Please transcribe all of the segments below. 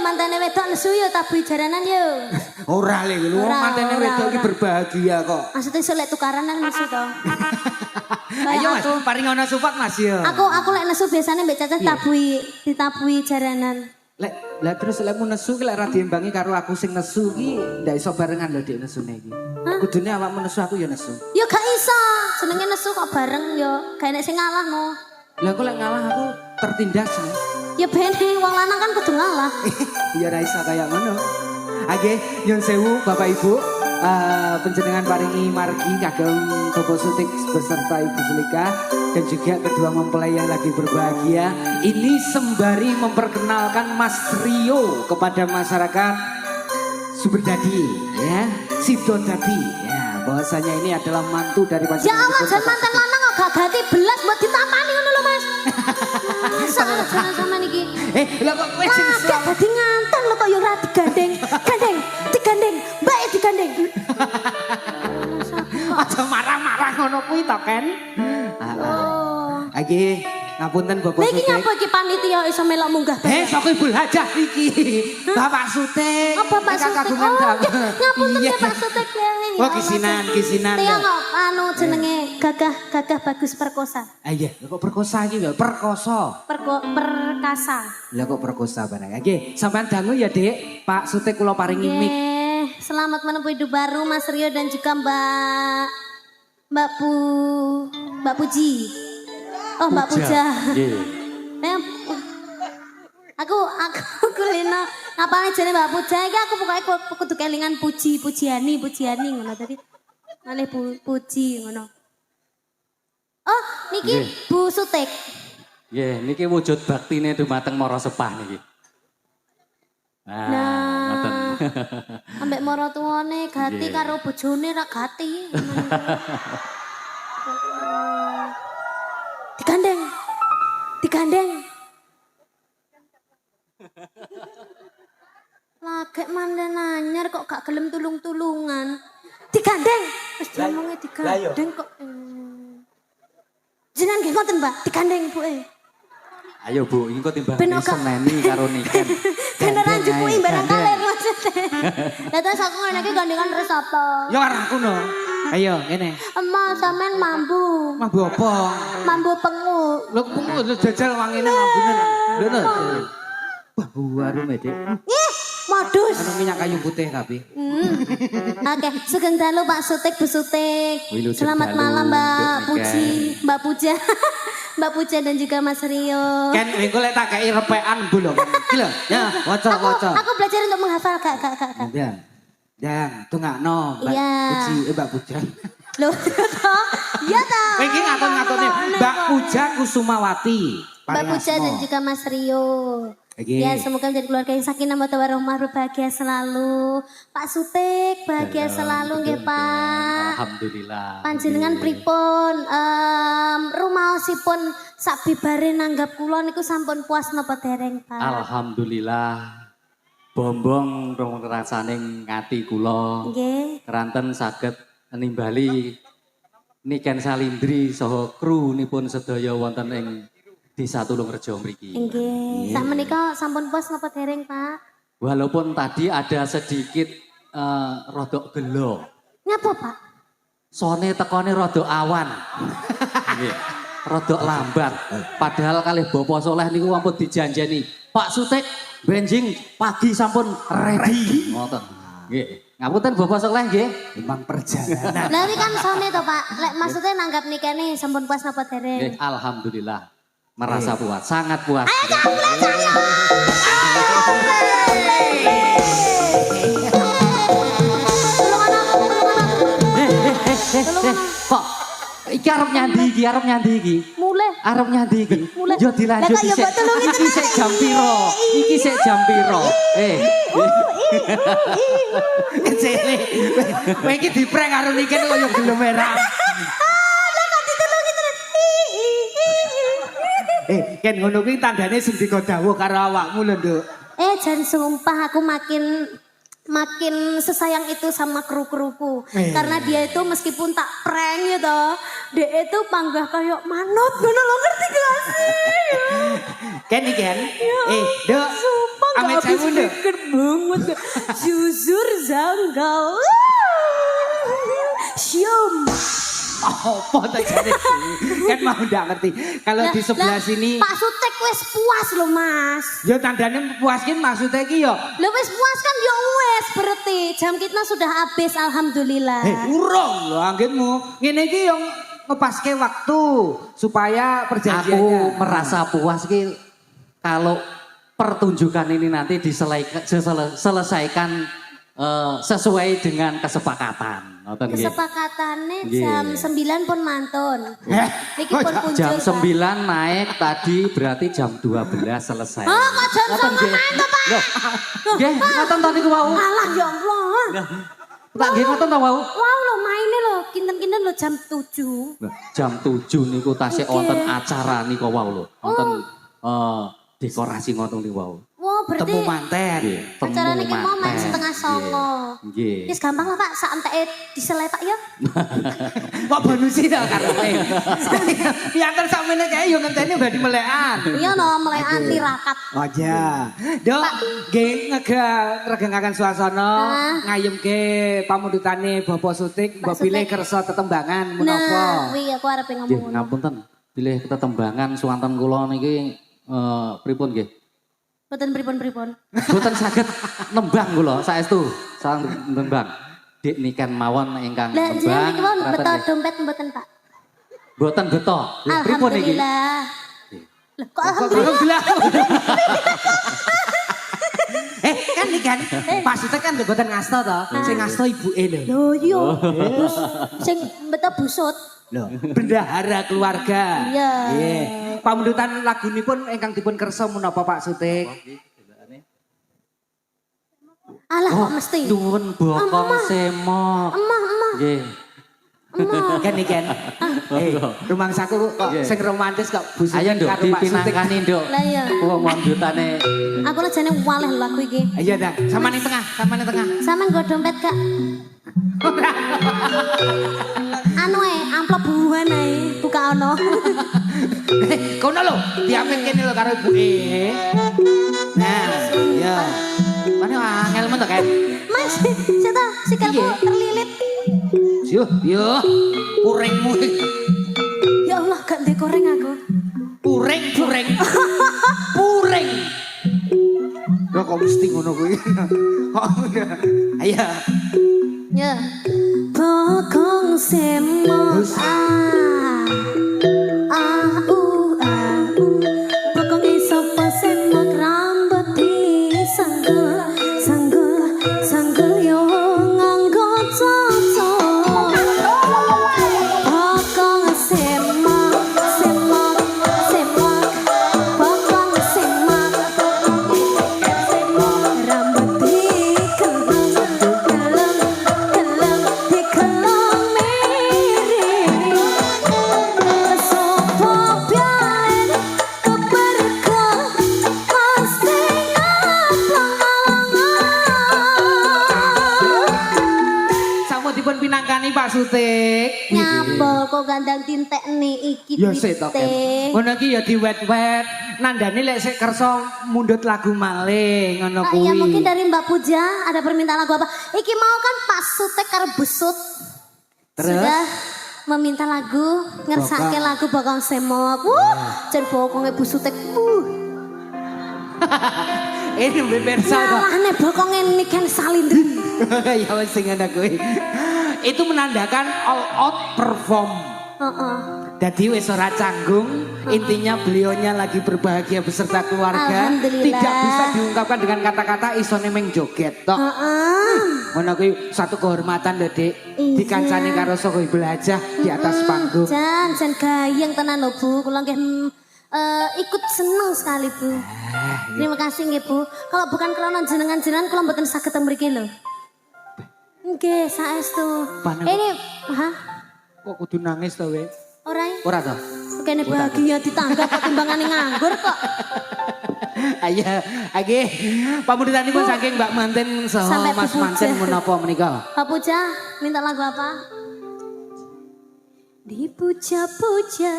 mantene wedok nesu yo tabu jaranan yo. Ora le lho mantene wedok iki berbahagia kok. Maksudnya selek tukaran nang nesu to. Ayo Mas, paring ana support Mas yo. Aku lek nesu biasanya mbek Cacah ditabui jaranan. Lek terus lekmu nesu ki lek ra diimbangi karo aku sing nesu ki ndak iso barengan lho Dik nesune iki. Kudune awakmu nesu aku ya nesu. Ya gak iso. Jenenge nesu kok bareng yo. Gak enek sing ngalah no. Lah aku lek ngalah aku tertindas. Ya bene wong lanang kan kudu ngalah. Ya ra iso kaya ngono. Oke, nyun sewu Bapak Ibu, penjenengan paringi margi kagem Bapak Sutik beserta Ibu Selika dan juga kedua mempelai yang lagi berbahagia. Ini sembari memperkenalkan Mas Rio kepada masyarakat Suberdadi, ya, Sidodadi, ya, bahwasanya ini adalah mantu dari Pak. Ya Allah, jangan mantan lanang kok gak ganti belas buat ditamani ngono lho Mas. Masa sama niki. Lah kok kowe sing gak dadi nganten lho kok yo ora digandeng. Digandeng, mbak digandeng. Aja marah-marah ngono kuwi to, Ken. Oke, ngapunten Bapak Sutik. Niki nyapa iki panitia iso melok munggah. Sok Ibu Hajah iki. Bapak Sutik. Oh, Bapak Sutik. Ngapunten Bapak Sutik ya. Oh, kisinan. Tiang kok anu jenenge gagah bagus perkosa. Iya, kok perkosa iki lho, perkosa. Perkasa. Lah kok perkosa barang. Oke, sampean dangu ya, Dik. Pak Sutik kula paringi mic. Selamat menempuh hidup baru Mas Rio dan juga Mbak Puji. Oh, Mbak Puja. Aku kulino ngapane jane Mbak Puja iki aku pokoke kudu kelingan pujiani ngono tadi. Malih puji ngono. Oh, niki Bu Sutik. Nggih, niki wujud baktine dumateng Mara Sepah niki. Nah, ngoten. Ambek mara tuwane gati karo bojone ra gati. Digandeng. Lagek manden anyar kok gak gelem tulung-tulungan. Digandeng. Wis diomongnya digandeng kok. Jenengan nggih ngoten, Mbak, digandeng buke. Ayo Bu, ini kok timbang seneni karo niken. Beneran jupui barang kaler maksudnya. Lah terus aku ngene iki gandengan terus apa? Ya arah aku no. Ayo, ngene. Emang sampean mambu. Mambu apa? Mambu pengu. Lho pengu jajal wangine mambune. Lho no. Wah, harum ya, Dik. Ih, modus. Anu minyak kayu putih tapi. Oke, sugeng dalu Pak Sutik, Bu Sutik. Selamat malam Mbak Puji, Mbak Puja. Mbak Puja dan juga Mas Rio. Ken, engko lek tak kei repekan Bu lho. Iki lho, ya, waca. Aku belajar untuk menghafal Kak. Dan, tungakno Mbak Puji, Mbak Puja. Loh, iya toh. Iki ngaton-ngatone Mbak Puja Kusumawati. Mbak Puja dan juga Mas Rio. Ya, semoga menjadi keluarga yang sakinah mawaddah warahmah, bahagia selalu. Pak Sutik bahagia selalu nggih Pak. Alhamdulillah. Panjenengan pripun rumaosipun sak bibare nanggap kula niku sampun puas napa dereng Pak? Alhamdulillah. Bombong rong rasaning ngati kula. Nggih. Keranten saged nimbali Niken Salindri saha kru nipun sedaya wonten ing Desa Tulungrejo mriki. Nggih. Sak menika sampun puas napa dereng, Pak? Walaupun tadi ada sedikit rodok gelo. Ngapa, Pak? Sone tekone rodok awan. Nggih. Rodok lambat. Padahal kalih Bapak Soleh niku ampun dijanjeni, Pak Sutik benjing pagi sampun ready. Ngoten. Nggih. Ngapunten Bapak Soleh nggih. Memang perjalanan. Lah iki kan sone to, Pak. Lek maksudnya nanggap nikene sampun puas napa dereng? Nggih, alhamdulillah. Merasa puas, sangat puas. Ayo jambret saya. Kok iki arep nyandi iki, Mulai. Arep nyandi iki. Yo dilanjut iki. Iki sik jam piro? Kecele. Kowe iki diprank karo Niken koyo gelem merah. Ken ngono kuwi tandane sing digodawuh karo awakmu lho, Nduk. Jan sumpah aku makin sesayang itu sama kru-kruku. Karena dia itu meskipun tak prank gitu, dia itu panggah kayak manut, ngono lo ngerti gak sih? Ken iki Ken. Nduk. Pamit sewu lho. Deket banget. Jujur Zanggal. Syum. Apa tak jare kan mau ndak ngerti. Kalau di sebelah sini Pak Sutek wis puas lho Mas. ya tandane puas ki maksudnya ki ya. Lho wis puas kan ya wis berarti jam kita sudah habis alhamdulillah. Urung lho anggitmu. Ngene iki yang ngepaske waktu supaya perjanjiannya. Aku merasa puas ki kalau pertunjukan ini nanti diselesaikan sesuai dengan kesepakatan. Ngoten nggih. Kesepakatannya Nggih. jam 9 pun mantun. Niki kok pun punjul. Jam Pak. 9 naik tadi berarti jam 12 selesai. Oh kok jam Ngoten 9 nggih. mantun Pak. Loh, nggih, ngoten to niku wau. Alah ya Allah. Pak nggih ngoten to wau. Wow lo maine lo kinten-kinten lo jam 7. Lah, jam 7 niku tasih Nggih. wonten acara niku wau lho. Wonten Oh. dekorasi ngoten niku wau. Wah berarti Temu manten. Nggih, acara temu niki mau main manten. setengah songo. Nggih. Wis gampang lah Pak, sak enteke diselai Pak ya. Kok bonusi ta karepe. Piantar sakmene kae yo ngenteni badhe melekan. Iya no mulai anti rakat. Aja. Dok, nggih ngregengaken suasana, Ah. ngayemke pamundutane Bapak Sutik, mbok pilih kersa tetembangan Nah, menapa. wi aku arep Nggih, ngomong ngono. ngapunten. Pilih tetembangan suwanten kula niki pripun nggih? Boten pripun-pripun. Boten saged nembang kula saestu. Sang nembang. Dik niken mawon ingkang Lah jenengan nembang. niki wau Raten beto nggih. dompet mboten Pak. Boten beto. Lha pripun iki? Alhamdulillah. Lah kok Kok alhamdulillah? kan iki kan Pak Sutik kan mboten ngasta to. Sing ngasta ibuke lho. Lho iya. Terus sing beto busut. Loh, bendahara keluarga. Iya. Nggih. Pamundutan lagunipun ingkang dipun kersa menapa Pak Sutik? Alah kok mesti. Nuwun bokong semok. Emah. Nggih. Kan iki kan. Rumangsaku kok sing romantis kok Bu Sutik Ayo Nduk karo Pak Sutik. dipinangkani Nduk. Lah iya. Pamundutane. Aku lah jane waleh lho lagu iki. Ayo Dang, sama ning tengah, sama ning tengah. Sampeyan nggo dompet Kak. Anu amplop buuhan ae, buka ono. Kono lho, diambil kene lho karo ibuke. Nah, ya. Mana angel men to kan? Mas, seta sikilku Iya. terlilit. Yo, puringmu. Ya Allah, gak ndek goreng aku. Puring. Puring. Lho kok mesti ngono kuwi? Ayo. Ya. Bokong semok Bokong sapa semok rambut sanggul yo nganggo cocok. Bokong semok Bokong semok rambut dikelem dikelem miring sopo biyen keperko pasti ngaplong. Sampun dipun pinangkani Pak Sutik. Nyapa kok gandang tintekne iki Ya sik to kan. teh. Ngono iki ya diwet-wet. Nandane lek sik kersa mundhut lagu malih ngono Ah, kuwi. iya mungkin dari Mbak Puja ada permintaan lagu apa? Iki mau kan Pak Sutek karo Busut. Terus? Sudah meminta lagu, ngersake lagu Bokong Semok. Jan bokonge Busutek. Ini pemirsa kok. Nyalahne bokonge niken salindri. Ya wis sing ngono kuwi. Itu menandakan all out perform. Heeh. Jadi wis ora canggung, intinya beliaunya lagi berbahagia beserta keluarga. Alhamdulillah. Tidak bisa diungkapkan dengan kata-kata isone meng joget tok. Heeh. Ngono kuwi satu kehormatan lho, Dik. Iya. Dikancani karo Sohoi Belajah di atas panggung. Jan gayeng tenan lho Bu. Kula nggih ikut seneng sekali Bu. Terima kasih nggih Bu. Kalau bukan karena jenengan-jenengan kula mboten saged mriki lho. Nggih, saestu. Paneng- Ini, hah? Kok kudu nangis to, we? Ora ya? Ora to? Kene bahagia ditanggap kok timbangane nganggur kok. Ayo, age pamundutanipun saking Mbak Manten saha Sampai Mas Bu Puja. Manten menapa menika? Pak Puja, minta lagu apa? Dipuja-puja.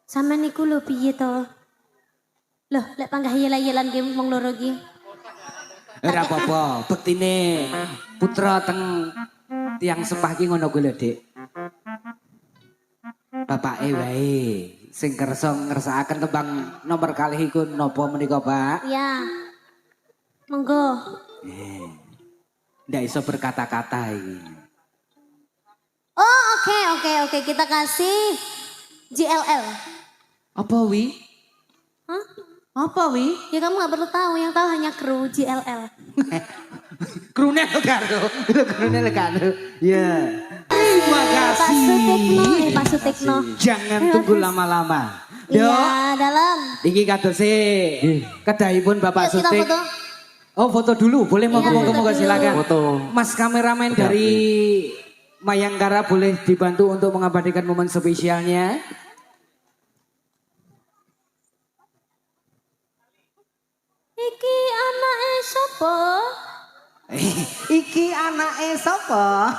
Sama niku lho piye to? Loh, lek panggah yela-yelan ki wong loro ki. Ora apa-apa, bektine putra teng tiang sepah ki ngono kuwi lho, Dik. Bapake wae sing kersa ngersakaken tembang nomor kalih iku napa menika, Pak? Ya. Monggo. Ndak iso berkata-kata iki. Oh, oke. Kita kasih JLL. Apa wi? Hah? Apa wi? Ya kamu gak perlu tahu, yang tahu hanya kru JLL. Krune lo karo. Krune lo karo. Ya. Terima kasih. Pak Sutikno. Jangan tunggu lama-lama. Iya, dalam. Iki kadose kedahipun Bapak Yuk kita Sutik. foto. Oh, foto dulu. Boleh Iya, monggo foto silakan. Foto. Mas kameramen dari Mayangkara boleh dibantu untuk mengabadikan momen spesialnya. Iki anake sapa? Iki anake sapa?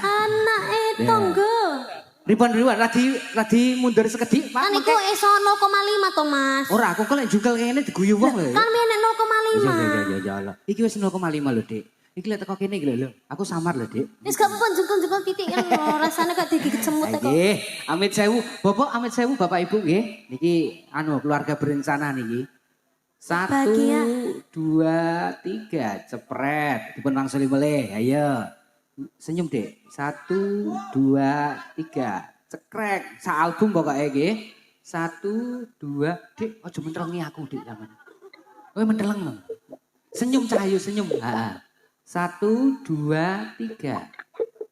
Anake tonggo. Ribuan lagi mundur sekedhik, Pak. Kan iku iso 0,5 to, Mas. Ora, aku kok lek jungkel kene diguyu wong lho. Kan menek 0,5. Ya Allah. Iki wis 0,5 lho, Dik. Iki lek teko kene iki lho. Aku samar lho, Dik. Wis gak apa-apa jungkel-jungkel titik kan rasane kok digigit semut kok. Nggih, amit sewu. Bapak amit sewu Bapak Ibu nggih. Niki keluarga berencana niki. 1 Bahagia. 2 3 cepret. Dipun wangsuli melih. Ayo. Senyum, Dek. 1 2 3 cekrek. Sa album pokoknya nggih. 1 2 Dek, aja mentelengi aku, Dek, sampean. Kowe menteleng lho. Senyum cahayu senyum. Heeh. 1 2 3.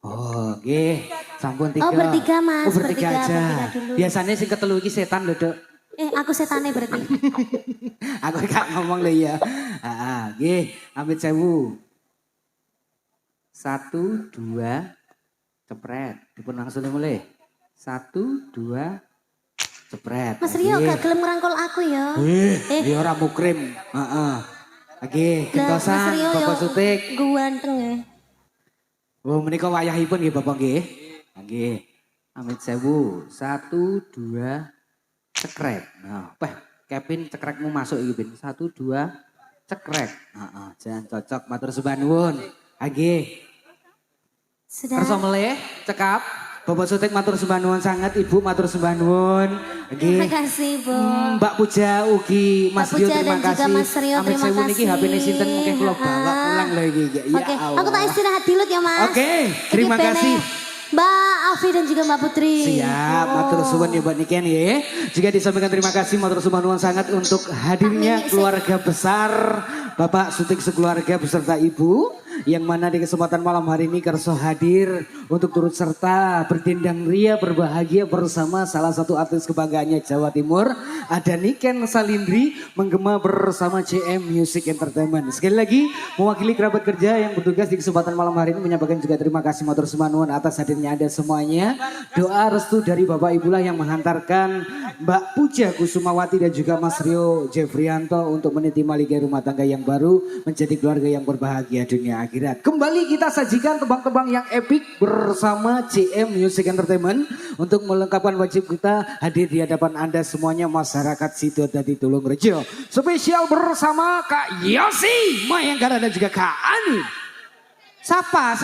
Oh, nggih. Sampun 3. Oh, bertiga, Mas. Oh, bertiga aja. Bertiga dulu. Biasanya sing ketelu iki setan lho, Dok. Aku setane berarti. Aku gak ngomong lho ya. Heeh, nggih. Amit sewu. 1 2 cepret. Dipun langsung mulai. 1 2 cepret. Mas Rio gak gelem ngrangkul aku ya. Ya ora mukrim. Heeh. Oke, Lah, gentosan Mas Rio Bapak yo Sutik. ganteng ya. Oh, menika wayahipun nggih Bapak nggih. Nggih. Amit sewu. 1 2 cekrek. Nah, Kevin cekrekmu masuk iki, Bin. 1 2 cekrek. Heeh, jangan cocok matur sembah nuwun. Nggih. Sudah. Kersa melih, cekap. Bapak Sutik matur sembah nuwun sangat, Ibu matur sembah nuwun. Terima Nggih. kasih, Bu. Mbak Puja ugi Mas Mbak Rio Puja terima dan juga kasih. Mas Rio, Amit terima sewu niki kasih. HP-ne sinten mungkin kula bawa pulang lho iki. Ya Oke, Allah. aku tak istirahat dulu ya, Mas. Oke, terima Iki bene kasih. Mbak Afi dan juga Mbak Putri. Siap, matur suwun ya Mbak Niken ya. Juga disampaikan terima kasih matur suwun nuwun sangat untuk hadirnya keluarga besar Bapak Sutik sekeluarga beserta Ibu yang mana di kesempatan malam hari ini kerso hadir untuk turut serta berdendang ria berbahagia bersama salah satu artis kebanggaannya Jawa Timur, ada Niken Salindri menggema bersama CM Music Entertainment. Sekali lagi mewakili kerabat kerja yang bertugas di kesempatan malam hari ini menyampaikan juga terima kasih matur suwun nuwun atas hadirnya Anda semuanya. Doa restu dari Bapak Ibulah yang menghantarkan Mbak Puja Kusumawati dan juga Mas Rio Jeffrianto untuk meniti maligai rumah tangga yang baru menjadi keluarga yang berbahagia dunia akhirat. Kembali kita sajikan tebang-tebang yang epik bersama CM Music Entertainment untuk melengkapkan wajib kita hadir di hadapan Anda semuanya masyarakat Sidodadi Tulungrejo. Spesial bersama Kak Yosi Mayangkara dan juga Kak Ani. Sapa.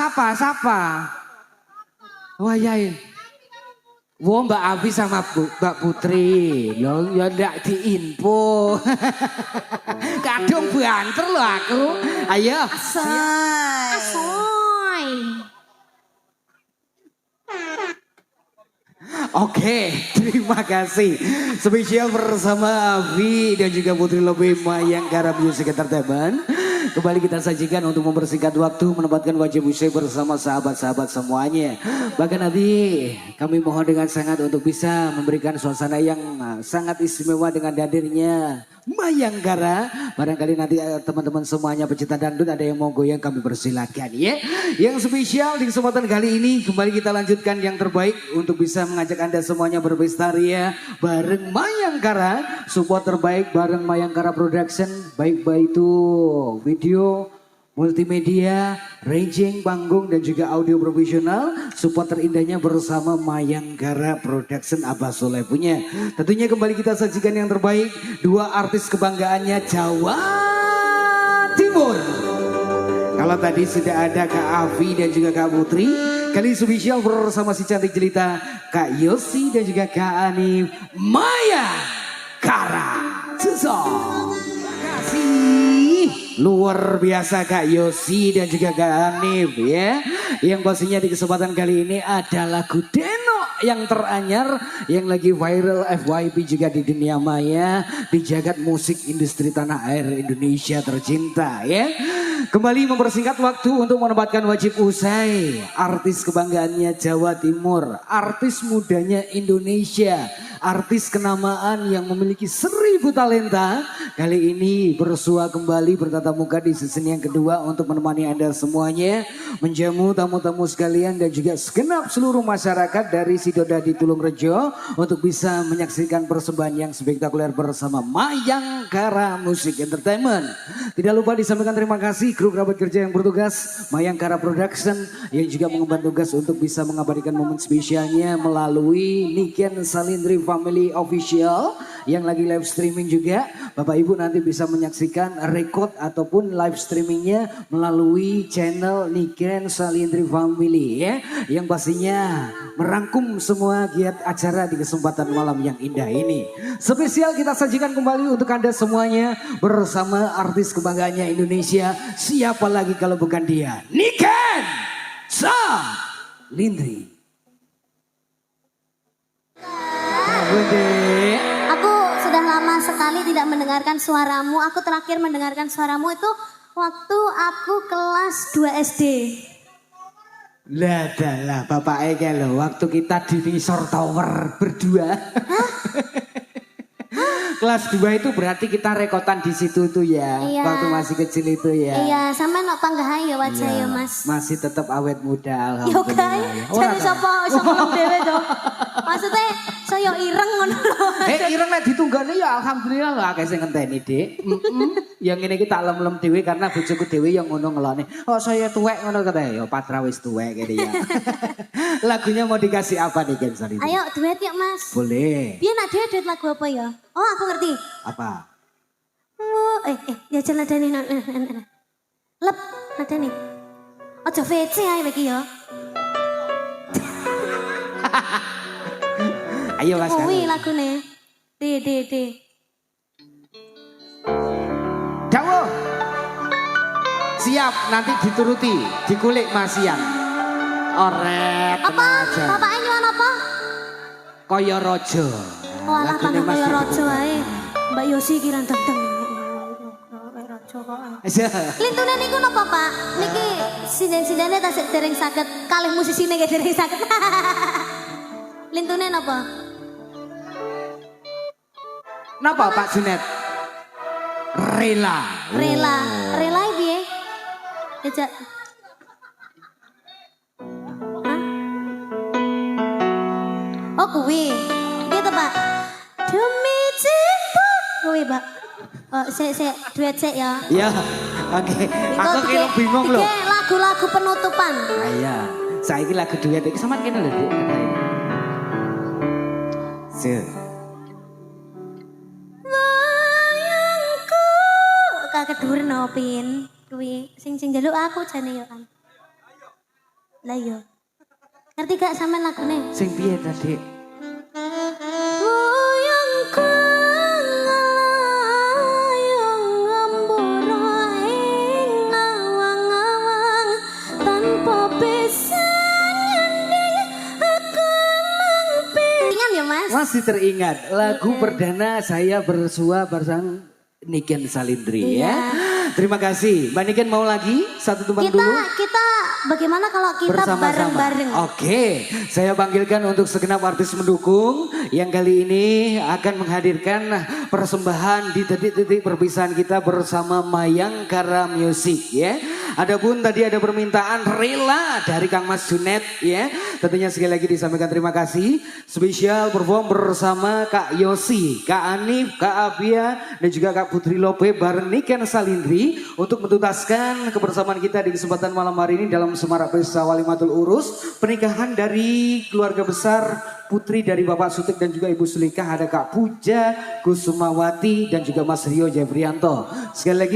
Wah ya. Wah Mbak Abi sama Mbak Putri, ya ndak diinfo. Kadung banter loh aku. Ayo. Asoy. Oke, terima kasih. Spesial bersama Abi dan juga Putri Lebih Mayangkara Music Entertainment. Kembali kita sajikan untuk mempersingkat waktu menempatkan wajib usai bersama sahabat-sahabat semuanya. Bahkan nanti kami mohon dengan sangat untuk bisa memberikan suasana yang sangat istimewa dengan hadirnya Mayangkara. Barangkali nanti teman-teman semuanya pecinta dangdut ada yang mau goyang kami persilakan ya. Yang spesial di kesempatan kali ini kembali kita lanjutkan yang terbaik untuk bisa mengajak Anda semuanya berpesta ria bareng Mayangkara. Support terbaik bareng Mayangkara Production baik itu video multimedia, ranging, panggung dan juga audio profesional. Support terindahnya bersama Mayangkara Production Abah Soleh punya. Tentunya kembali kita sajikan yang terbaik. Dua artis kebanggaannya Jawa Timur. Kalau tadi sudah ada Kak Avi dan juga Kak Putri, kali spesial bersama si cantik jelita Kak Yosi dan juga Kak Anif Mayangkara Susah. Kasih luar biasa Kak Yosi dan juga Kak Anif ya. Yang pastinya di kesempatan kali ini ada lagu Deno yang teranyar, yang lagi viral FYP juga di dunia maya, di jagat musik industri tanah air Indonesia tercinta ya. Kembali mempersingkat waktu untuk menempatkan wajib usai artis kebanggaannya Jawa Timur, artis mudanya Indonesia, artis kenamaan yang memiliki 1000 talenta. Kali ini bersua kembali bertatap muka di season yang kedua untuk menemani Anda semuanya, menjamu tamu-tamu sekalian dan juga segenap seluruh masyarakat dari Sidodadi Tulungrejo untuk bisa menyaksikan persembahan yang spektakuler bersama Mayangkara Music Entertainment. Tidak lupa disampaikan terima kasih kru kerabat kerja yang bertugas Mayangkara Production yang juga mengemban tugas untuk bisa mengabadikan momen spesialnya melalui Niken Salindri Family Official yang lagi live streaming juga. Bapak Ibu nanti bisa menyaksikan record ataupun live streamingnya melalui channel Niken Salindri Family ya, yang pastinya merangkum semua giat acara di kesempatan malam yang indah ini. Spesial kita sajikan kembali untuk Anda semuanya bersama artis kebanggaannya Indonesia. Siapa lagi kalau bukan dia? Niken Salindri. Aku sudah lama sekali tidak mendengarkan suaramu. Aku terakhir mendengarkan suaramu itu waktu aku kelas 2 SD. Lah Bapak Eke loh, waktu kita di Resort Tower berdua. Kelas 2 itu berarti kita rekotan di situ tuh ya. Iya. Waktu masih kecil itu ya. Iya, sama nok panggah ya wajah ya Mas. Masih tetap awet muda Yo alhamdulillah. kan, jadi sapa iso ngelem dhewe to. Maksudnya saya ireng ngono lho. Ireng nek ditunggane ya alhamdulillah lho akeh sing ngenteni, Dik. Yang ngene iki tak lem-lem dhewe karena bojoku dhewe yang ngono ngelone. Oh saya tuwek ngono kate ya Patra wis tuwek kene ya. Lagunya mau dikasih apa nih Ken Salindri? Ayo duet yuk Mas. Boleh. Biar nak duet lagu apa ya? Oh aku ngerti. Apa? Ya jalan nadani lep nadani. Aja VC ae iki ya. Ayo Mas. Kuwi lagune. De. Dawuh. Siap nanti dituruti, dikulik Mas Ian. Oret. Apa? Bapaknya nyuwun apa? Kaya Raja. Oh alah Lagune kan Mas kaya Ian. raja ae. Mbak Yosi ki ranteng. Kaya raja kok. Lintune niku napa, Pak? Niki sinden-sindene tasik dereng saged kalih musisine nggih dereng saged. Lintune napa? Napa Pak Junet? Rela. Rela piye? Ejak. Hah? Oh kuwi. Gitu, Pak. Demi cinta. Kuwi, Pak. Oh, sik duet sik ya. Ya, oke. Aku kira bingung loh. Iki lagu-lagu penutupan. Iya, saiki lagu duet iki sampean kene lho, Dik. Sik. Wayangku kakeduren opin kuwi sing njaluk aku jane ya kan. Lah iya. Ngerti gak sampean lagune? Sing piye ta, Dik? Wayangku nglayang ngambura ing awang-awang tanpa bisa nyanding aku mangpingan ya Mas. Masih teringat lagu perdana saya bersua bersama Niken Salindri ya. Terima kasih. Mbak Niken mau lagi satu tumbang dulu? Kita bagaimana kalau kita bareng-bareng? Oke, saya panggilkan untuk segenap artis mendukung yang kali ini akan menghadirkan persembahan di titik-titik perpisahan kita bersama Mayangkara Music ya. Adapun tadi ada permintaan rela dari Kang Mas Junet ya. Tentunya sekali lagi disampaikan terima kasih. Spesial perform bersama Kak Yosi, Kak Anif, Kak Abia dan juga Kak Putri Lope bareng Niken Salindri untuk mentuntaskan kebersamaan kita di kesempatan malam hari ini dalam semarak pesta Walimatul Urus pernikahan dari keluarga besar putri dari Bapak Sutik dan juga Ibu Sulikah. Ada Kak Puja Kusumawati dan juga Mas Rio Jebrianto. Sekali lagi